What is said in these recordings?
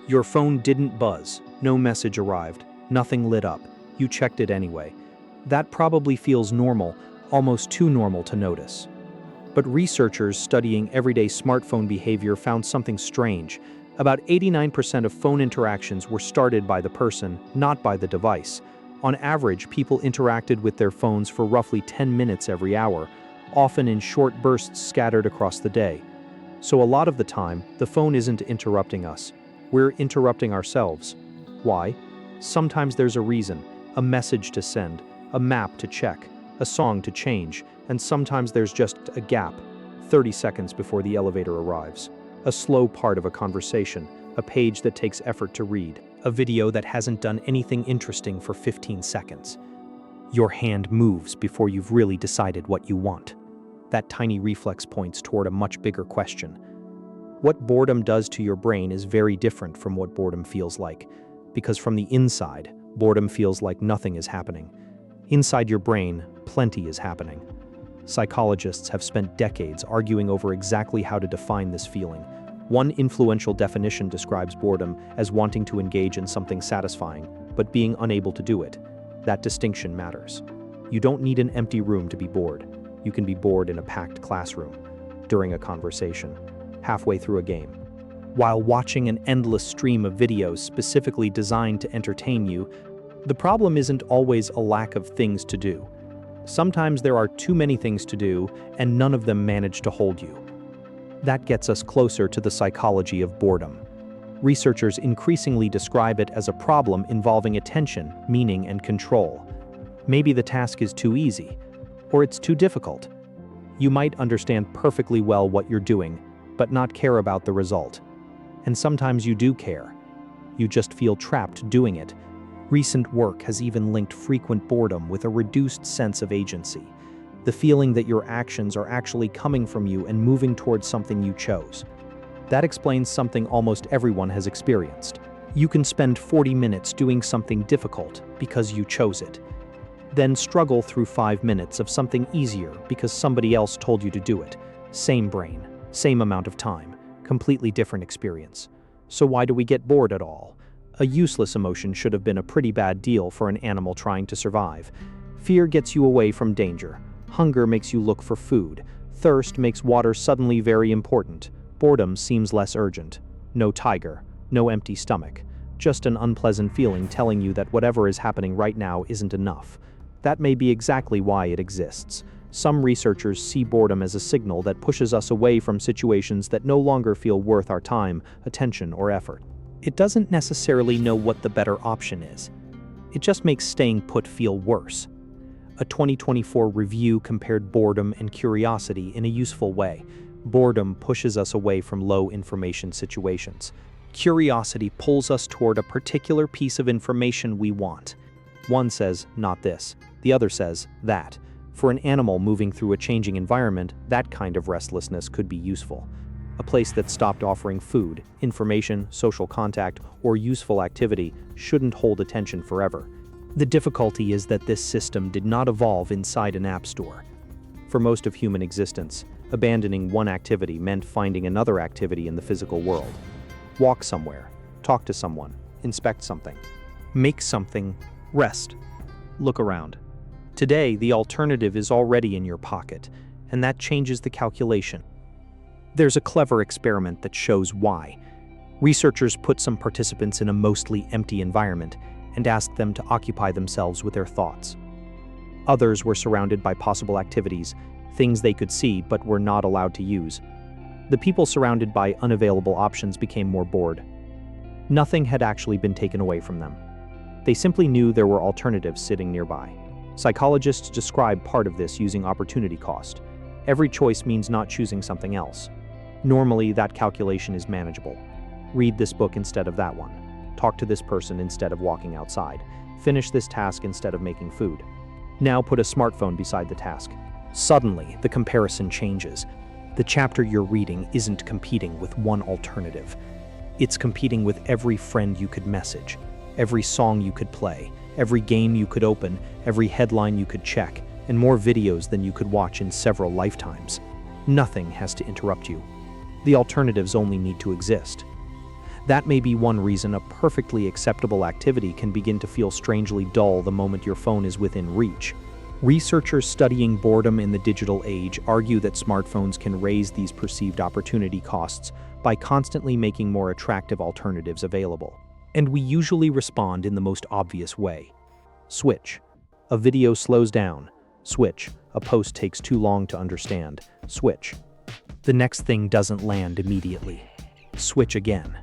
Your phone didn't buzz, no message arrived, nothing lit up. You checked it anyway. That probably feels normal, almost too normal to notice. But researchers studying everyday smartphone behavior found something strange. About 89% of phone interactions were started by the person, not by the device. On average, people interacted with their phones for roughly 10 minutes every hour, often in short bursts scattered across the day. So a lot of the time, the phone isn't interrupting us. We're interrupting ourselves. Why? Sometimes there's a reason, a message to send, a map to check, a song to change, and sometimes there's just a gap, 30 seconds before the elevator arrives. A slow part of a conversation, a page that takes effort to read, a video that hasn't done anything interesting for 15 seconds. Your hand moves before you've really decided what you want. That tiny reflex points toward a much bigger question. What boredom does to your brain is very different from what boredom feels like, because from the inside, boredom feels like nothing is happening. Inside your brain, plenty is happening. Psychologists have spent decades arguing over exactly how to define this feeling. One influential definition describes boredom as wanting to engage in something satisfying, but being unable to do it. That distinction matters. You don't need an empty room to be bored. You can be bored in a packed classroom, during a conversation, halfway through a game, while watching an endless stream of videos specifically designed to entertain you. The problem isn't always a lack of things to do. Sometimes there are too many things to do, and none of them manage to hold you. That gets us closer to the psychology of boredom. Researchers increasingly describe it as a problem involving attention, meaning, and control. Maybe the task is too easy, or it's too difficult. You might understand perfectly well what you're doing, but not care about the result. And sometimes you do care. You just feel trapped doing it. Recent work has even linked frequent boredom with a reduced sense of agency, the feeling that your actions are actually coming from you and moving towards something you chose. That explains something almost everyone has experienced. You can spend 40 minutes doing something difficult because you chose it, then struggle through 5 minutes of something easier because somebody else told you to do it. Same brain, same amount of time, completely different experience. So why do we get bored at all? A useless emotion should have been a pretty bad deal for an animal trying to survive. Fear gets you away from danger. Hunger makes you look for food. Thirst makes water suddenly very important. Boredom seems less urgent. No tiger, no empty stomach. Just an unpleasant feeling telling you that whatever is happening right now isn't enough. That may be exactly why it exists. Some researchers see boredom as a signal that pushes us away from situations that no longer feel worth our time, attention, or effort. It doesn't necessarily know what the better option is. It just makes staying put feel worse. A 2024 review compared boredom and curiosity in a useful way. Boredom pushes us away from low-information situations. Curiosity pulls us toward a particular piece of information we want. One says, not this. The other says, that. For an animal moving through a changing environment, that kind of restlessness could be useful. A place that stopped offering food, information, social contact, or useful activity shouldn't hold attention forever. The difficulty is that this system did not evolve inside an app store. For most of human existence, abandoning one activity meant finding another activity in the physical world. Walk somewhere, talk to someone, inspect something, make something, rest, look around. Today, the alternative is already in your pocket, and that changes the calculation. There's a clever experiment that shows why. Researchers put some participants in a mostly empty environment and asked them to occupy themselves with their thoughts. Others were surrounded by possible activities, things they could see but were not allowed to use. The people surrounded by unavailable options became more bored. Nothing had actually been taken away from them. They simply knew there were alternatives sitting nearby. Psychologists describe part of this using opportunity cost. Every choice means not choosing something else. Normally, that calculation is manageable. Read this book instead of that one. Talk to this person instead of walking outside. Finish this task instead of making food. Now put a smartphone beside the task. Suddenly, the comparison changes. The chapter you're reading isn't competing with one alternative. It's competing with every friend you could message, every song you could play, every game you could open, every headline you could check, and more videos than you could watch in several lifetimes. Nothing has to interrupt you. The alternatives only need to exist. That may be one reason a perfectly acceptable activity can begin to feel strangely dull the moment your phone is within reach. Researchers studying boredom in the digital age argue that smartphones can raise these perceived opportunity costs by constantly making more attractive alternatives available. And we usually respond in the most obvious way. Switch. A video slows down. Switch. A post takes too long to understand. Switch. The next thing doesn't land immediately. Switch again.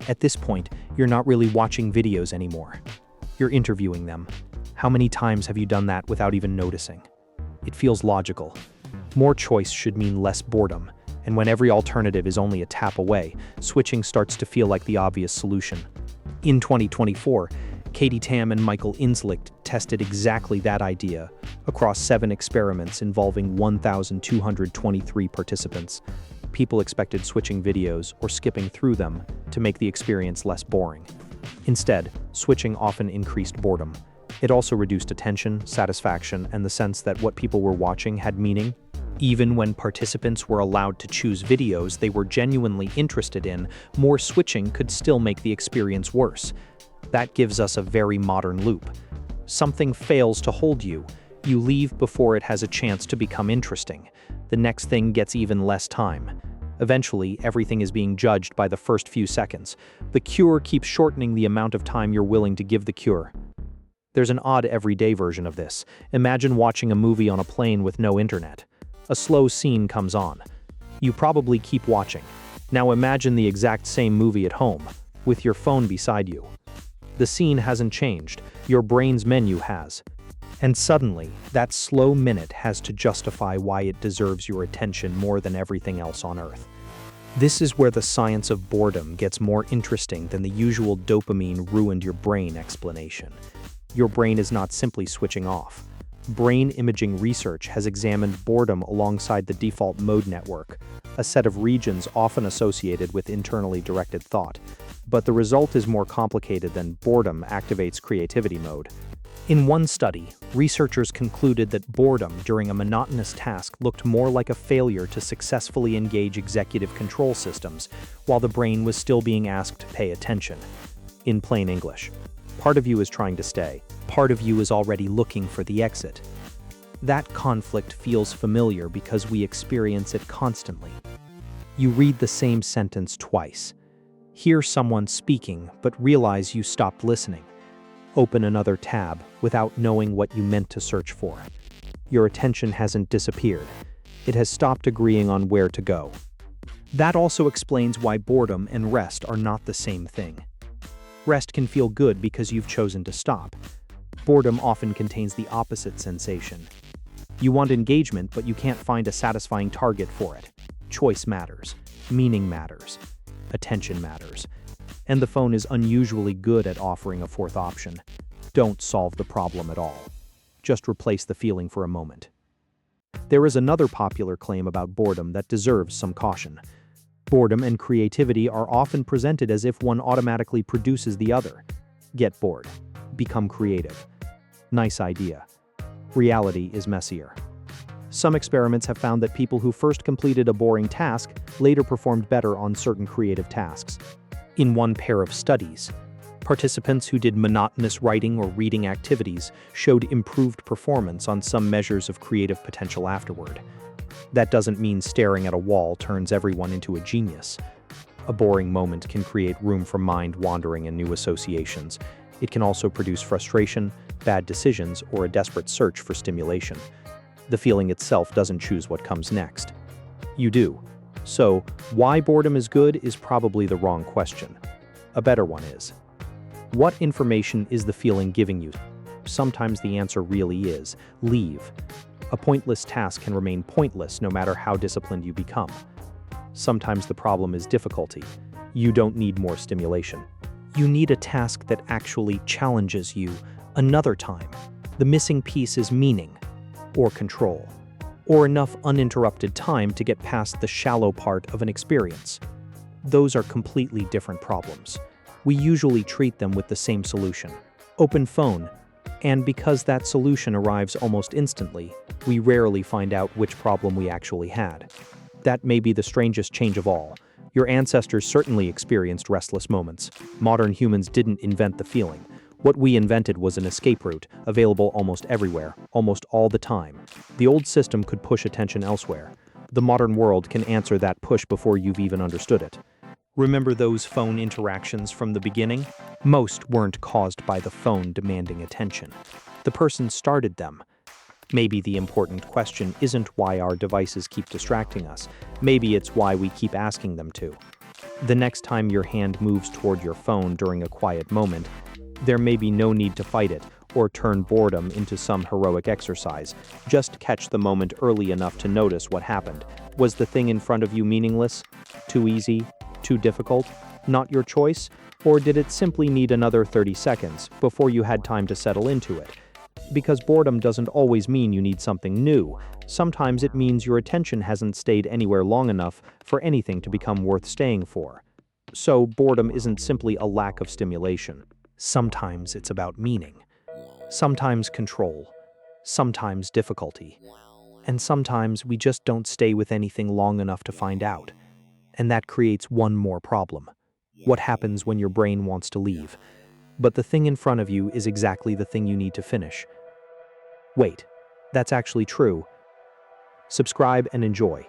At this point, you're not really watching videos anymore. You're interviewing them. How many times have you done that without even noticing? It feels logical. More choice should mean less boredom, and when every alternative is only a tap away, switching starts to feel like the obvious solution. In 2024, Katie Tam and Michael Inslicht tested exactly that idea across 7 experiments involving 1,223 participants. People expected switching videos or skipping through them to make the experience less boring. Instead, switching often increased boredom. It also reduced attention, satisfaction, and the sense that what people were watching had meaning. Even when participants were allowed to choose videos they were genuinely interested in, more switching could still make the experience worse. That gives us a very modern loop. Something fails to hold you. You leave before it has a chance to become interesting. The next thing gets even less time. Eventually, everything is being judged by the first few seconds. The cure keeps shortening the amount of time you're willing to give the cure. There's an odd everyday version of this. Imagine watching a movie on a plane with no internet. A slow scene comes on. You probably keep watching. Now imagine the exact same movie at home, with your phone beside you. The scene hasn't changed, your brain's menu has. And suddenly, that slow minute has to justify why it deserves your attention more than everything else on Earth. This is where the science of boredom gets more interesting than the usual dopamine ruined your brain explanation. Your brain is not simply switching off. Brain imaging research has examined boredom alongside the default mode network, a set of regions often associated with internally directed thought. But the result is more complicated than boredom activates creativity mode. In one study, researchers concluded that boredom during a monotonous task looked more like a failure to successfully engage executive control systems, while the brain was still being asked to pay attention. In plain English, part of you is trying to stay, part of you is already looking for the exit. That conflict feels familiar because we experience it constantly. You read the same sentence twice. Hear someone speaking, but realize you stopped listening. Open another tab without knowing what you meant to search for. Your attention hasn't disappeared. It has stopped agreeing on where to go. That also explains why boredom and rest are not the same thing. Rest can feel good because you've chosen to stop. Boredom often contains the opposite sensation. You want engagement, but you can't find a satisfying target for it. Choice matters. Meaning matters. Attention matters. And the phone is unusually good at offering a fourth option. Don't solve the problem at all. Just replace the feeling for a moment. There is another popular claim about boredom that deserves some caution. Boredom and creativity are often presented as if one automatically produces the other. Get bored. Become creative. Nice idea. Reality is messier. Some experiments have found that people who first completed a boring task later performed better on certain creative tasks. In one pair of studies, participants who did monotonous writing or reading activities showed improved performance on some measures of creative potential afterward. That doesn't mean staring at a wall turns everyone into a genius. A boring moment can create room for mind wandering and new associations. It can also produce frustration, bad decisions, or a desperate search for stimulation. The feeling itself doesn't choose what comes next. You do. So, why boredom is good is probably the wrong question. A better one is, what information is the feeling giving you? Sometimes the answer really is, leave. A pointless task can remain pointless no matter how disciplined you become. Sometimes the problem is difficulty. You don't need more stimulation. You need a task that actually challenges you. Another time, the missing piece is meaning, or control, or enough uninterrupted time to get past the shallow part of an experience. Those are completely different problems. We usually treat them with the same solution. Open phone. And because that solution arrives almost instantly, we rarely find out which problem we actually had. That may be the strangest change of all. Your ancestors certainly experienced restless moments. Modern humans didn't invent the feeling. What we invented was an escape route, available almost everywhere, almost all the time. The old system could push attention elsewhere. The modern world can answer that push before you've even understood it. Remember those phone interactions from the beginning? Most weren't caused by the phone demanding attention. The person started them. Maybe the important question isn't why our devices keep distracting us. Maybe it's why we keep asking them to. The next time your hand moves toward your phone during a quiet moment, there may be no need to fight it or turn boredom into some heroic exercise. Just catch the moment early enough to notice what happened. Was the thing in front of you meaningless? Too easy? Too difficult? Not your choice? Or did it simply need another 30 seconds before you had time to settle into it? Because boredom doesn't always mean you need something new. Sometimes it means your attention hasn't stayed anywhere long enough for anything to become worth staying for. So boredom isn't simply a lack of stimulation. Sometimes it's about meaning. Sometimes control. Sometimes difficulty. And sometimes we just don't stay with anything long enough to find out. And that creates one more problem. What happens when your brain wants to leave? But the thing in front of you is exactly the thing you need to finish. Wait, that's actually true. Subscribe and enjoy.